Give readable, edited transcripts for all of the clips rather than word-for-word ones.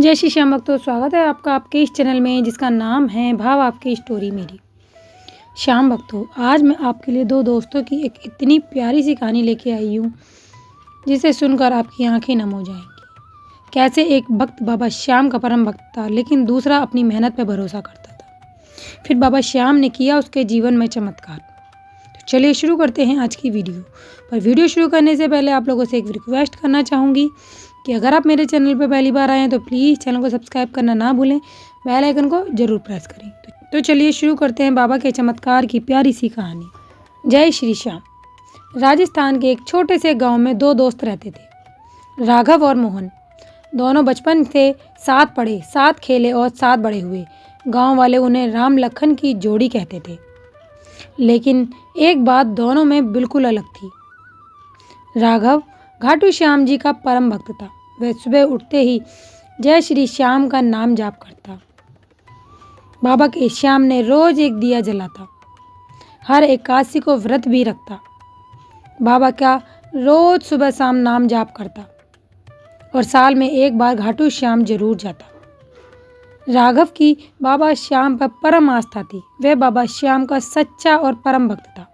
जय श्री श्याम भक्तों, स्वागत है आपका आपके इस चैनल में जिसका नाम है भाव आपकी स्टोरी मेरी। श्याम भक्तों, आज मैं आपके लिए दो दोस्तों की एक इतनी प्यारी सी कहानी लेके आई हूँ जिसे सुनकर आपकी आंखें नम हो जाएंगी। कैसे एक भक्त बाबा श्याम का परम भक्त था, लेकिन दूसरा अपनी मेहनत पर भरोसा करता था। फिर बाबा श्याम ने किया उसके जीवन में चमत्कार। तो चलिए शुरू करते हैं आज की वीडियो। पर वीडियो शुरू करने से पहले आप लोगों से एक रिक्वेस्ट करना चाहूँगी कि अगर आप मेरे चैनल पर पहली बार आए हैं तो प्लीज़ चैनल को सब्सक्राइब करना ना भूलें, बेल आइकन को ज़रूर प्रेस करें। तो चलिए शुरू करते हैं बाबा के चमत्कार की प्यारी सी कहानी। जय श्री श्याम। राजस्थान के एक छोटे से गांव में दो दोस्त रहते थे, राघव और मोहन। दोनों बचपन से साथ पढ़े, साथ खेले और साथ बड़े हुए। गांव वाले उन्हें राम लखन की जोड़ी कहते थे। लेकिन एक बात दोनों में बिल्कुल अलग थी। राघव घाटू श्याम जी का परम भक्त था। वह सुबह उठते ही जय श्री श्याम का नाम जाप करता। बाबा के श्याम ने रोज एक दिया जलाता, हर एकादशी को व्रत भी रखता। बाबा का रोज सुबह शाम नाम जाप करता और साल में एक बार घाटू श्याम जरूर जाता। राघव की बाबा श्याम पर परम आस्था थी। वह बाबा श्याम का सच्चा और परम भक्त था।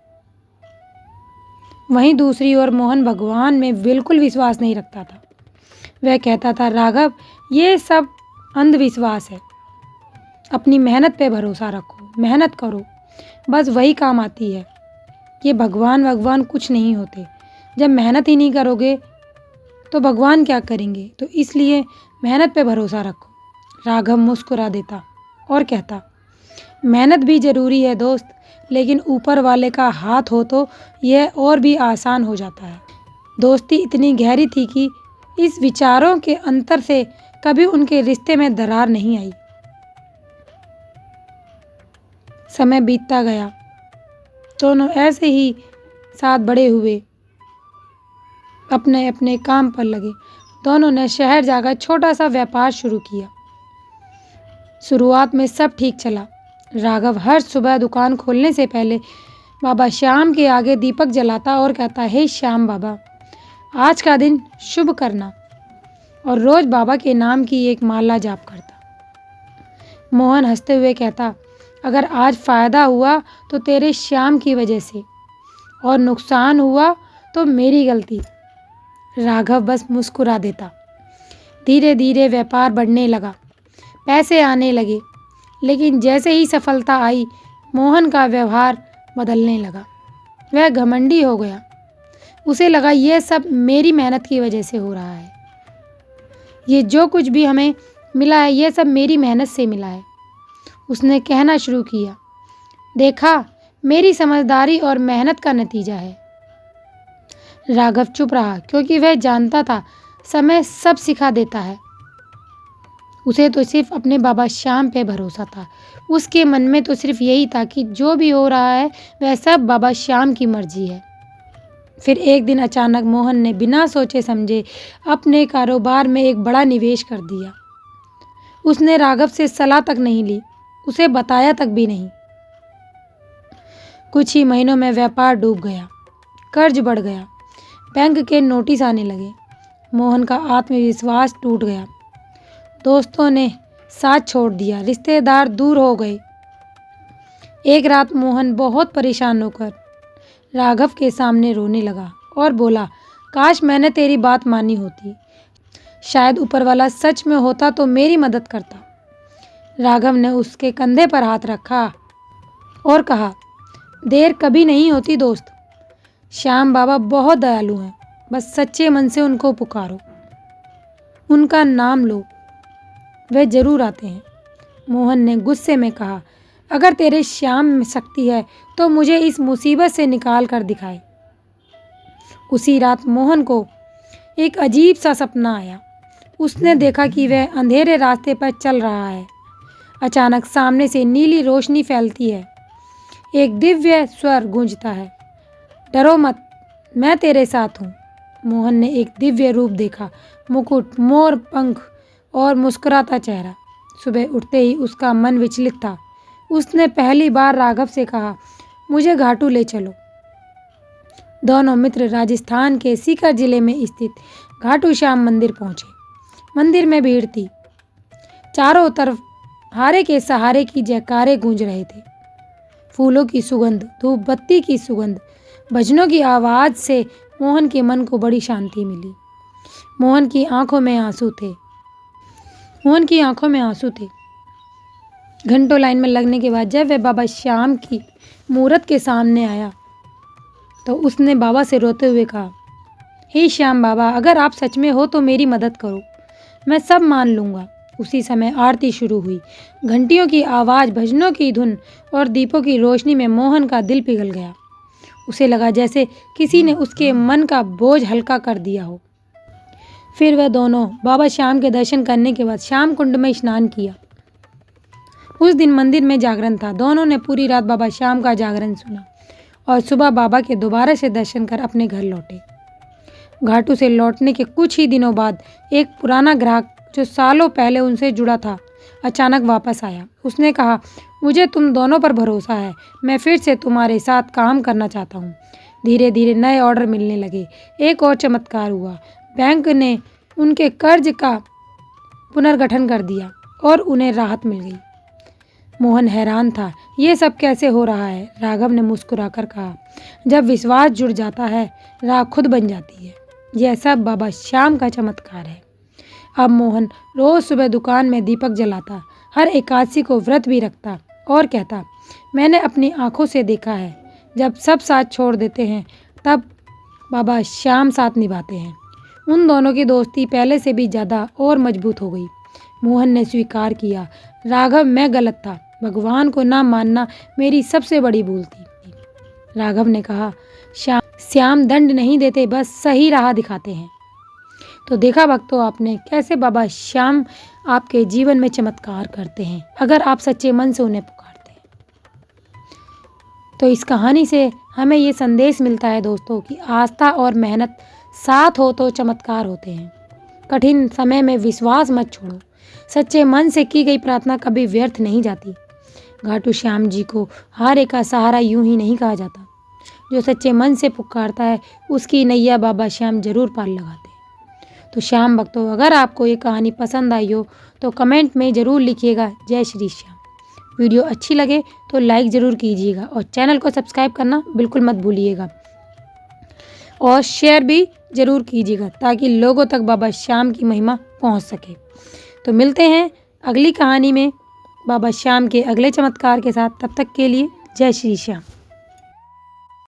वहीं दूसरी ओर मोहन भगवान में बिल्कुल विश्वास नहीं रखता था। वह कहता था, राघव, ये सब अंधविश्वास है। अपनी मेहनत पे भरोसा रखो, मेहनत करो, बस वही काम आती है। ये भगवान कुछ नहीं होते। जब मेहनत ही नहीं करोगे तो भगवान क्या करेंगे? तो इसलिए मेहनत पे भरोसा रखो। राघव मुस्कुरा देता और कहता, मेहनत भी ज़रूरी है दोस्त, लेकिन ऊपर वाले का हाथ हो तो यह और भी आसान हो जाता है। दोस्ती इतनी गहरी थी कि इस विचारों के अंतर से कभी उनके रिश्ते में दरार नहीं आई। समय बीतता गया, दोनों ऐसे ही साथ बड़े हुए, अपने अपने काम पर लगे। दोनों ने शहर जाकर छोटा सा व्यापार शुरू किया। शुरुआत में सब ठीक चला। राघव हर सुबह दुकान खोलने से पहले बाबा श्याम के आगे दीपक जलाता और कहता, हे श्याम बाबा, आज का दिन शुभ करना, और रोज बाबा के नाम की एक माला जाप करता। मोहन हंसते हुए कहता, अगर आज फायदा हुआ तो तेरे श्याम की वजह से, और नुकसान हुआ तो मेरी गलती। राघव बस मुस्कुरा देता। धीरे धीरे व्यापार बढ़ने लगा, पैसे आने लगे, लेकिन जैसे ही सफलता आई मोहन का व्यवहार बदलने लगा। वह घमंडी हो गया। उसे लगा यह सब मेरी मेहनत की वजह से हो रहा है। ये जो कुछ भी हमें मिला है यह सब मेरी मेहनत से मिला है। उसने कहना शुरू किया, देखा, मेरी समझदारी और मेहनत का नतीजा है। राघव चुप रहा, क्योंकि वह जानता था समय सब सिखा देता है। उसे तो सिर्फ अपने बाबा श्याम पे भरोसा था। उसके मन में तो सिर्फ यही था कि जो भी हो रहा है वह सब बाबा श्याम की मर्जी है। फिर एक दिन अचानक मोहन ने बिना सोचे समझे अपने कारोबार में एक बड़ा निवेश कर दिया। उसने राघव से सलाह तक नहीं ली, उसे बताया तक भी नहीं। कुछ ही महीनों में व्यापार डूब गया, कर्ज बढ़ गया, बैंक के नोटिस आने लगे। मोहन का आत्मविश्वास टूट गया। दोस्तों ने साथ छोड़ दिया, रिश्तेदार दूर हो गए। एक रात मोहन बहुत परेशान होकर राघव के सामने रोने लगा और बोला, काश मैंने तेरी बात मानी होती। शायद ऊपर वाला सच में होता तो मेरी मदद करता। राघव ने उसके कंधे पर हाथ रखा और कहा, देर कभी नहीं होती दोस्त। श्याम बाबा बहुत दयालु हैं, बस सच्चे मन से उनको पुकारो, उनका नाम लो, वे जरूर आते हैं। मोहन ने गुस्से में कहा, अगर तेरे श्याम में शक्ति है तो मुझे इस मुसीबत से निकाल कर दिखाए। उसी रात मोहन को एक अजीब सा सपना आया। उसने देखा कि वह अंधेरे रास्ते पर चल रहा है। अचानक सामने से नीली रोशनी फैलती है। एक दिव्य स्वर गूंजता है, डरो मत, मैं तेरे साथ हूँ। मोहन ने एक दिव्य रूप देखा, मुकुट, मोर पंख और मुस्कुराता चेहरा। सुबह उठते ही उसका मन विचलित था। उसने पहली बार राघव से कहा, मुझे घाटू ले चलो। दोनों मित्र राजस्थान के सीकर जिले में स्थित घाटू श्याम मंदिर पहुंचे। मंदिर में भीड़ थी। चारों तरफ हारे के सहारे की जयकारे गूंज रहे थे। फूलों की सुगंध, धूप बत्ती की सुगंध, भजनों की आवाज़ से मोहन के मन को बड़ी शांति मिली। मोहन की आंखों में आंसू थे। घंटों लाइन में लगने के बाद जब वह बाबा श्याम की मूरत के सामने आया तो उसने बाबा से रोते हुए कहा, हे श्याम बाबा, अगर आप सच में हो तो मेरी मदद करो, मैं सब मान लूँगा। उसी समय आरती शुरू हुई। घंटियों की आवाज़, भजनों की धुन और दीपों की रोशनी में मोहन का दिल पिघल गया। उसे लगा जैसे किसी ने उसके मन का बोझ हल्का कर दिया हो। फिर वह दोनों बाबा श्याम के दर्शन करने के बाद श्याम कुंड में स्नान किया। उस दिन मंदिर में जागरण था। दोनों ने पूरी रात बाबा श्याम का जागरण सुना और सुबह बाबा के दोबारा से दर्शन कर अपने घर लौटे। घाटू से लौटने के कुछ ही दिनों बाद एक पुराना ग्राहक जो सालों पहले उनसे जुड़ा था अचानक वापस आया। उसने कहा, मुझे तुम दोनों पर भरोसा है, मैं फिर से तुम्हारे साथ काम करना चाहता हूँ। धीरे धीरे नए ऑर्डर मिलने लगे। एक और चमत्कार हुआ। बैंक ने उनके कर्ज का पुनर्गठन कर दिया और उन्हें राहत मिल गई। मोहन हैरान था, ये सब कैसे हो रहा है? राघव ने मुस्कुराकर कहा, जब विश्वास जुड़ जाता है राह खुद बन जाती है। यह सब बाबा श्याम का चमत्कार है। अब मोहन रोज सुबह दुकान में दीपक जलाता, हर एकादशी को व्रत भी रखता और कहता, मैंने अपनी आंखों से देखा है, जब सब साथ छोड़ देते हैं तब बाबा श्याम साथ निभाते हैं। उन दोनों की दोस्ती पहले से भी ज़्यादा और मजबूत हो गई। मोहन ने स्वीकार किया, राघव, मैं गलत था, भगवान को ना मानना मेरी सबसे बड़ी भूल थी। राघव ने कहा, श्याम दंड नहीं देते, बस सही राह दिखाते हैं। तो देखा भक्तों आपने कैसे बाबा श्याम आपके जीवन में चमत्कार करते हैं अगर आप सच्चे मन से उन्हें पुकारते हैं। तो इस कहानी से हमें ये संदेश मिलता है दोस्तों कि आस्था और मेहनत साथ हो तो चमत्कार होते हैं। कठिन समय में विश्वास मत छोड़ो। सच्चे मन से की गई प्रार्थना कभी व्यर्थ नहीं जाती। घाटू श्याम जी को हर एक का सहारा यूं ही नहीं कहा जाता। जो सच्चे मन से पुकारता है उसकी नैया बाबा श्याम जरूर पार लगाते हैं। तो श्याम भक्तों, अगर आपको ये कहानी पसंद आई हो तो कमेंट में ज़रूर लिखिएगा जय श्री श्याम। वीडियो अच्छी लगे तो लाइक ज़रूर कीजिएगा और चैनल को सब्सक्राइब करना बिल्कुल मत भूलिएगा और शेयर भी ज़रूर कीजिएगा ताकि लोगों तक बाबा श्याम की महिमा पहुंच सके। तो मिलते हैं अगली कहानी में बाबा श्याम के अगले चमत्कार के साथ। तब तक के लिए जय श्री श्याम।